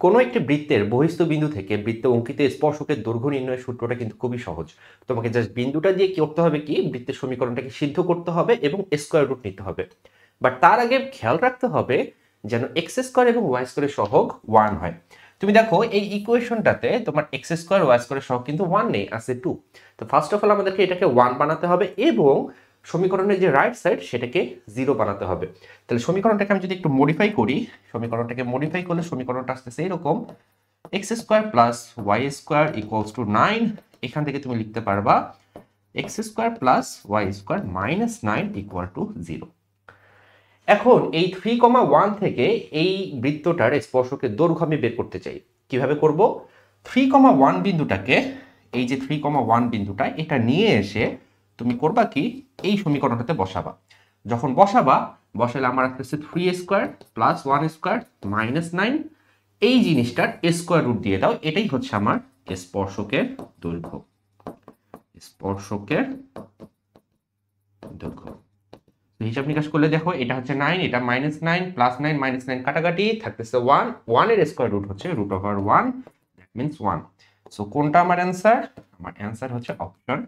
কোনো একটি বৃত্তের বহিস্থ বিন্দু থেকে বৃত্তে অঙ্কিত স্পর্শকের দৈর্ঘ্য নির্ণয়ের সূত্রটা কিন্তু খুবই সহজ। তোমাকে জাস্ট বিন্দুটা দিয়ে কি করতে হবে, কি বৃত্তের সমীকরণটাকে সিদ্ধ করতে হবে এবং স্কয়ার রুট নিতে হবে। বাট তার আগে খেয়াল রাখতে হবে যেন এক্স স্কয়ার এবং ওয়াই স্কয়ারের সহগ 1 হয়। তুমি দেখো এই ইকুয়েশনটাতে তোমার এক্স স্কয়ার ওয়াই স্কয়ারের সহগ কিন্তু 1 নেই, আছে 2। তো ফার্স্ট অফ অল আমাদেরকে এটাকে 1 বানাতে হবে এবং সমীকরণের যে রাইট সাইড সেটাকে 0 বানাতে হবে। তাহলে সমীকরণটাকে আমি যদি একটু মডিফাই করি, সমীকরণটাকে মডিফাই করলে সমীকরণটা আসতেছে এরকম, x square plus y square equals to 9। এখান থেকে তুমি লিখতে পারবা x square plus y square minus 9 equal to 0। এখন এই 3,1 থেকে এই বৃত্তটার স্পর্শকের দৈর্ঘ্য আমি বের করতে চাই। কিভাবে করব? 3,1 বিন্দুটাকে, এই যে 3,1 বিন্দুটা, এটা নিয়ে এসে তুমি করবা কি, এই সমীকরণটাতে বসাবা। যখন বসালে আমার আসতেছে 3 স্কয়ার প্লাস 1 স্কয়ার মাইনাস 9। এই জিনিসটার স্কয়ার রুট দিয়ে দাও, এটাই হচ্ছে আমার স্পর্শকের দৈর্ঘ্য। স্পর্শকের দৈর্ঘ্য হিসাব নিকাশ করলে দেখো এটা হচ্ছে 9, এটা মাইনাস 9 প্লাস 9 মাইনাস 9 কাটাকাটি থাকতেছে 1। 1 এর স্কয়ার রুট হচ্ছে √1, দ্যাট মিন্স 1। সো কোনটা আমার অ্যান্সার? আমার অ্যান্সার হচ্ছে অপশন